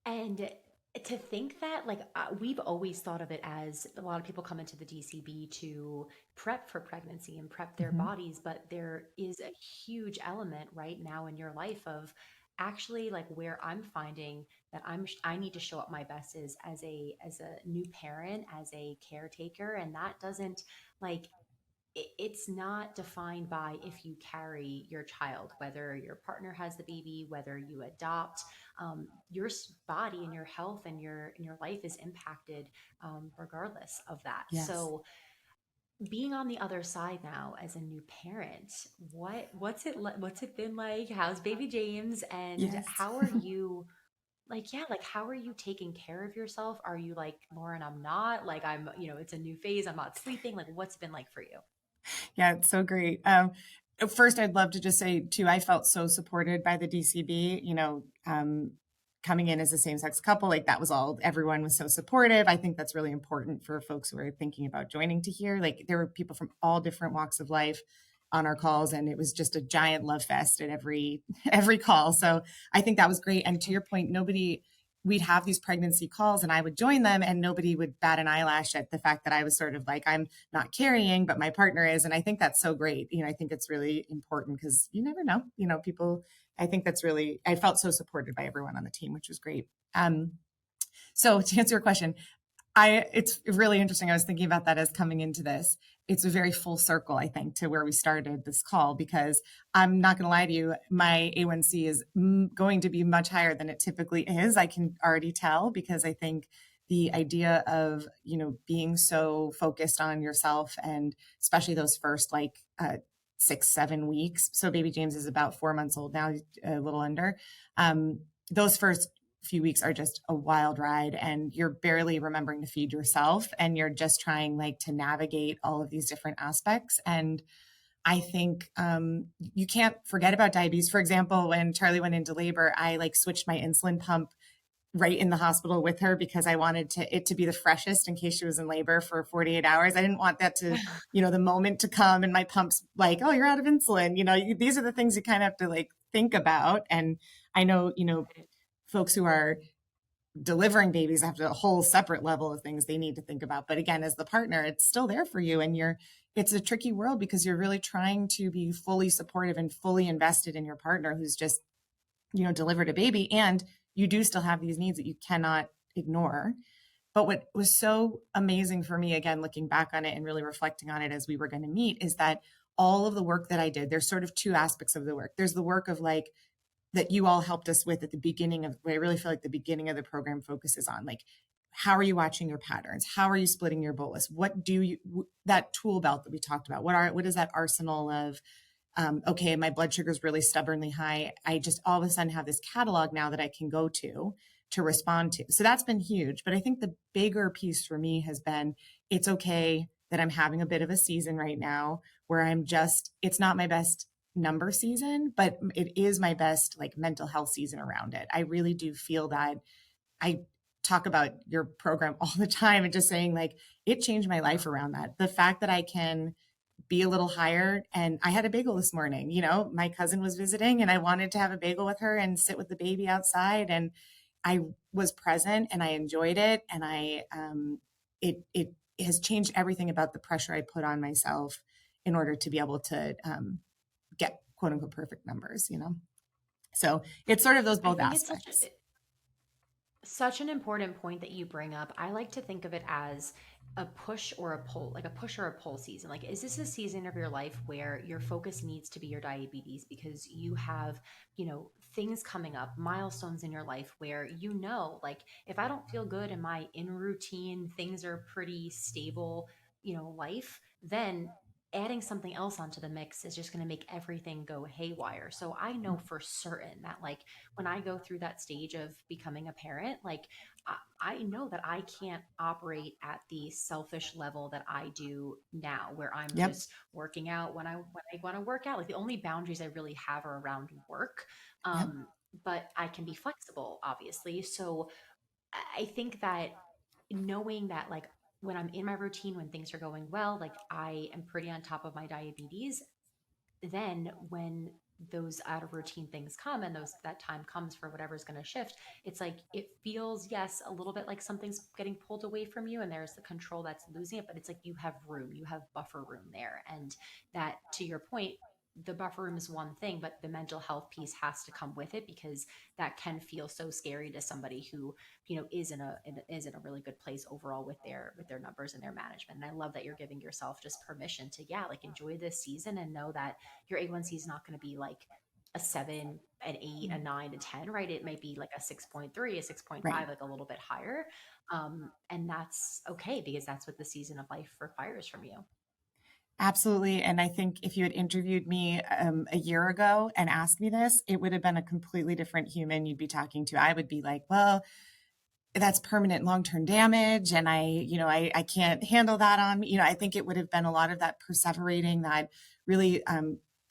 And to think that, we've always thought of it as a lot of people come into the DCB to prep for pregnancy and prep their Mm-hmm. bodies, but there is a huge element right now in your life of actually like where I'm finding that I need to show up my best is as a new parent, as a caretaker, and that doesn't like it's not defined by if you carry your child, whether your partner has the baby, whether you adopt. Your body and your health and your life is impacted regardless of that. Yes. So, being on the other side now as a new parent, what's it been like? How's baby James, and Yes. how are you? How are you taking care of yourself? Are you like, Lauren, I'm not like it's a new phase. I'm not sleeping. Like, what's it been like for you? Yeah, it's so great. First, I'd love to just say, too, I felt so supported by the DCB, coming in as a same sex couple. Like, that was all, everyone was so supportive. I think that's really important for folks who are thinking about joining to hear. Like, there were people from all different walks of life on our calls, and it was just a giant love fest at every every call. So I think that was great. And to your point, we'd have these pregnancy calls and I would join them, and nobody would bat an eyelash at the fact that I was sort of like, I'm not carrying, but my partner is. And I think that's so great. I think it's really important, because you never know, people, I think that's really, I felt so supported by everyone on the team, which was great. So to answer your question, it's really interesting. I was thinking about that as coming into this. It's a very full circle, I think, to where we started this call, because I'm not going to lie to you, my A1C is going to be much higher than it typically is. I can already tell, because I think the idea of, being so focused on yourself, and especially those first 6-7 weeks. So baby James is about 4 months old now, a little under. Those first few weeks are just a wild ride, and you're barely remembering to feed yourself, and you're just trying to navigate all of these different aspects. And I think you can't forget about diabetes. For example, when Charlie went into labor, I switched my insulin pump right in the hospital with her, because I wanted it to be the freshest in case she was in labor for 48 hours. I didn't want that to, the moment to come and my pump's like, oh, you're out of insulin. These are the things you kind of have to think about. And I know, folks who are delivering babies have a whole separate level of things they need to think about. But again, as the partner, it's still there for you. And it's a tricky world, because you're really trying to be fully supportive and fully invested in your partner who's just, delivered a baby. And you do still have these needs that you cannot ignore. But what was so amazing for me, again, looking back on it and really reflecting on it as we were going to meet, is that all of the work that I did, there's sort of two aspects of the work. There's the work of that you all helped us with at the beginning of, I really feel like the beginning of the program focuses on how are you watching your patterns? How are you splitting your bolus? What do you, that tool belt that we talked about, what is that arsenal of okay, my blood sugar is really stubbornly high. I just all of a sudden have this catalog now that I can go to respond to. So that's been huge. But I think the bigger piece for me has been it's okay that I'm having a bit of a season right now where it's not my best number season, but it is my best like mental health season around it. I really do feel that. I talk about your program all the time and just saying like it changed my life around that. The fact that I can be a little higher. And I had a bagel this morning. My cousin was visiting and I wanted to have a bagel with her and sit with the baby outside. And I was present and I enjoyed it. And it has changed everything about the pressure I put on myself in order to be able to get quote unquote perfect numbers. So it's sort of those I both think it's aspects. such an important point that you bring up. I like to think of it as a push or a pull, like a push or a pull season. Like, is this a season of your life where your focus needs to be your diabetes because you have, things coming up, milestones in your life where like, if I don't feel good in my in routine, things are pretty stable, life, then adding something else onto the mix is just going to make everything go haywire. So I know for certain that, like, when I go through that stage of becoming a parent, like I know that I can't operate at the selfish level that I do now, where I'm Yep. just working out when I want to work out. Like the only boundaries I really have are around work, Yep. um, but I can be flexible, obviously. So I think that knowing that, like, when I'm in my routine, when things are going well, like I am pretty on top of my diabetes, then when those out of routine things come and that time comes for whatever's going to shift, it's like it feels, yes, a little bit like something's getting pulled away from you and there's the control that's losing it, but it's like you have room, you have buffer room there. And that, to your point, the buffer room is one thing, but the mental health piece has to come with it, because that can feel so scary to somebody who is in a really good place overall with their numbers and their management. And I love that you're giving yourself just permission to, yeah, like, enjoy this season and know that your A1C is not going to be like a 7, an 8, a 9, a 10, right? It might be like a 6.3, a Right. 6.5, like a little bit higher. And that's okay, because that's what the season of life requires from you. Absolutely. And I think if you had interviewed me a year ago and asked me this, it would have been a completely different human you'd be talking to. I would be like, well, that's permanent long-term damage. And I can't handle that on me. I think it would have been a lot of that perseverating, that really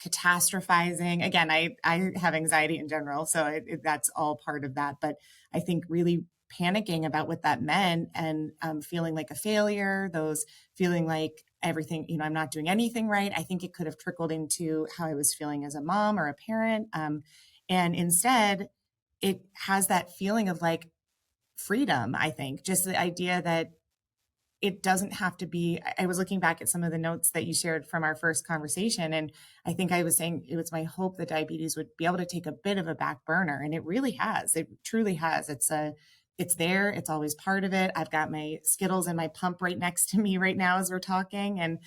catastrophizing. Again, I have anxiety in general, so that's all part of that. But I think really panicking about what that meant and feeling like a failure, those feeling like everything, I'm not doing anything right. I think it could have trickled into how I was feeling as a mom or a parent. And instead, it has that feeling of like, freedom. I think just the idea that it doesn't have to be. I was looking back at some of the notes that you shared from our first conversation, and I think I was saying it was my hope that diabetes would be able to take a bit of a back burner, and it really has. It truly has. It's there. It's always part of it. I've got my Skittles and my pump right next to me right now as we're talking, and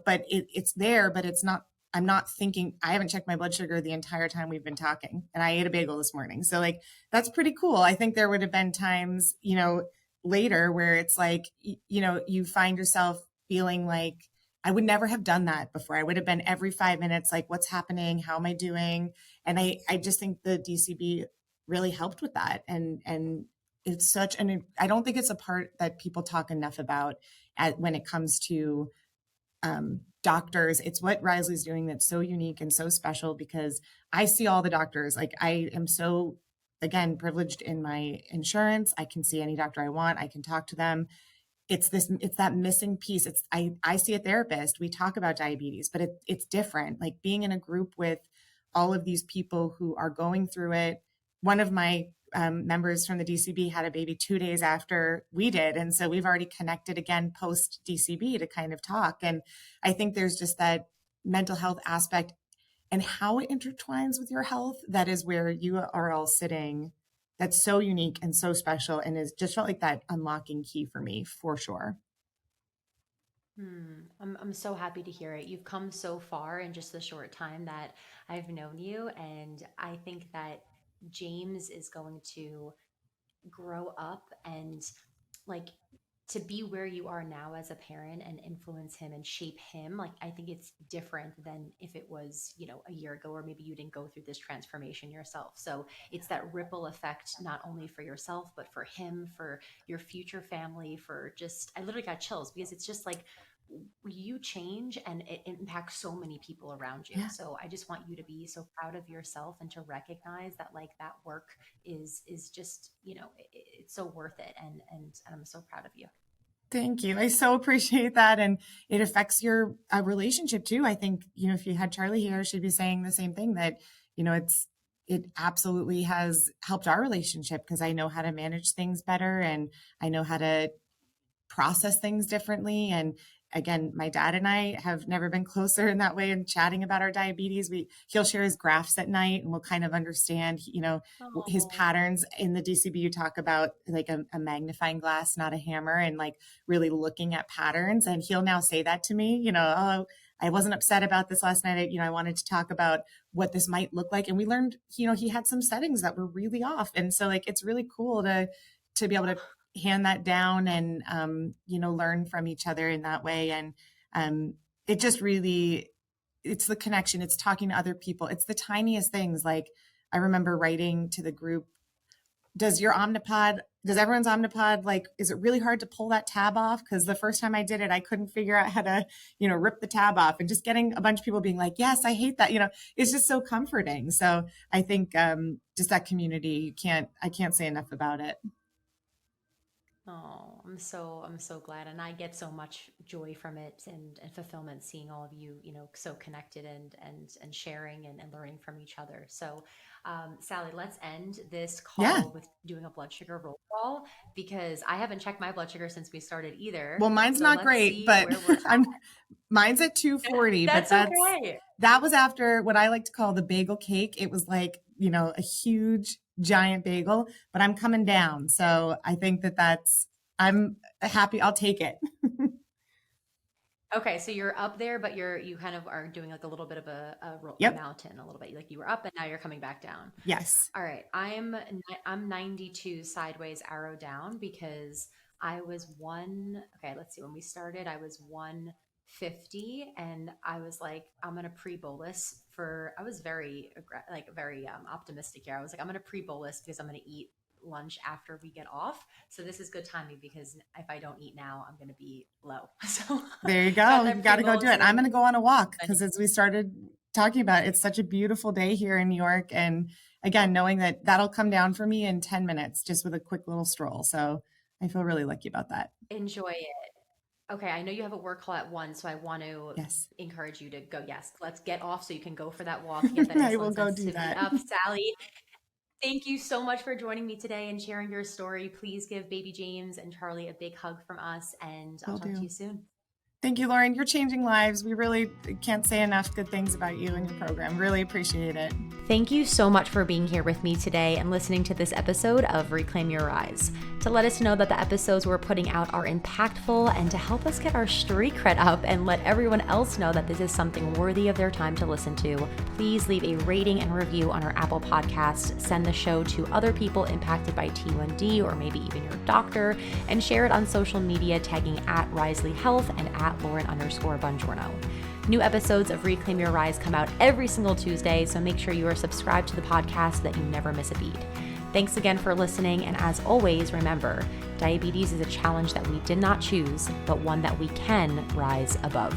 but it's there, but it's not. I'm not thinking. I haven't checked my blood sugar the entire time we've been talking, and I ate a bagel this morning, so like that's pretty cool. I think there would have been times, later where it's like you find yourself feeling like I would never have done that before. I would have been every 5 minutes like, what's happening, how am I doing? And I just think the DCB really helped with that. And it's such an I don't think it's a part that people talk enough about when it comes to doctors. It's what Risley's doing that's so unique and so special, because I see all the doctors. Like, I am so, again, privileged in my insurance. I can see any doctor I want. I can talk to them. It's that missing piece. I see a therapist. We talk about diabetes, but it's different. Like being in a group with all of these people who are going through it. One of my members from the DCB had a baby 2 days after we did. And so we've already connected again post DCB to kind of talk. And I think there's just that mental health aspect and how it intertwines with your health. That is where you are all sitting. That's so unique and so special, and is just felt like that unlocking key for me, for sure. I'm so happy to hear it. You've come so far in just the short time that I've known you. And I think that James is going to grow up and, like, to be where you are now as a parent and influence him and shape him, like I think it's different than if it was, a year ago, or maybe you didn't go through this transformation yourself. So it's that ripple effect, not only for yourself, but for him, for your future family, for just, I literally got chills because it's just like you change and it impacts so many people around you. Yeah. So I just want you to be so proud of yourself and to recognize that like that work is just, it's so worth it. And I'm so proud of you. Thank you. I so appreciate that. And it affects your relationship too. I think, if you had Charlie here, she'd be saying the same thing, that, it absolutely has helped our relationship because I know how to manage things better and I know how to process things differently. And again, my dad and I have never been closer in that way, and chatting about our diabetes. He'll share his graphs at night and we'll kind of understand, his Oh. patterns. In the DCB, you talk about like a magnifying glass, not a hammer, and like really looking at patterns. And he'll now say that to me, oh, I wasn't upset about this last night. I wanted to talk about what this might look like. And we learned, he had some settings that were really off. And so like, it's really cool to be able to hand that down and, learn from each other in that way. And it just really, it's the connection. It's talking to other people. It's the tiniest things. Like I remember writing to the group, does everyone's Omnipod, like, is it really hard to pull that tab off? Because the first time I did it, I couldn't figure out how to, rip the tab off, and just getting a bunch of people being like, yes, I hate that, it's just so comforting. So I think just that community, I can't say enough about it. Oh, I'm so glad. And I get so much joy from it and fulfillment seeing all of you, so connected and sharing and learning from each other. So, Sally, let's end this call with doing a blood sugar roll call, because I haven't checked my blood sugar since we started either. Well, mine's So not let's great, see but where we're at. mine's at 240, but okay. that was after what I like to call the bagel cake. It was like, a huge giant bagel, but I'm coming down. So I think I'm happy. I'll take it. Okay, so you're up there, but you kind of are doing like a little bit of a Yep. mountain, a little bit. Like you were up and now you're coming back down. Yes. All right, I'm 92 sideways arrow down, because I was okay, let's see. When we started, I was 150, and I was like, I'm gonna pre-bolus I was very optimistic here. I was like, I'm gonna pre-bolus because I'm gonna eat lunch after we get off. So this is good timing, because if I don't eat now, I'm going to be low. So there you go. You got to go do it. I'm going to go on a walk, because as we started talking about, it's such a beautiful day here in New York. And again, knowing that that'll come down for me in 10 minutes, just with a quick little stroll. So I feel really lucky about that. Enjoy it. Okay, I know you have a work call at 1, so I want to Yes. encourage you to go. Yes, let's get off so you can go for that walk. Get that I will insulin go do sensitivity that. up, Sally. Thank you so much for joining me today and sharing your story. Please give baby James and Charlie a big hug from us, and I'll talk to you soon. Thank you, Lauren. You're changing lives. We really can't say enough good things about you and your program. Really appreciate it. Thank you so much for being here with me today and listening to this episode of Reclaim Your Rise. To let us know that the episodes we're putting out are impactful, and to help us get our street cred up and let everyone else know that this is something worthy of their time to listen to, please leave a rating and review on our Apple Podcast, send the show to other people impacted by T1D, or maybe even your doctor, and share it on social media, tagging at Risley Health and at Lauren_Bongiorno. New episodes of Reclaim Your Rise come out every single Tuesday, so make sure you are subscribed to the podcast so that you never miss a beat. Thanks again for listening, and as always, remember, diabetes is a challenge that we did not choose, but one that we can rise above.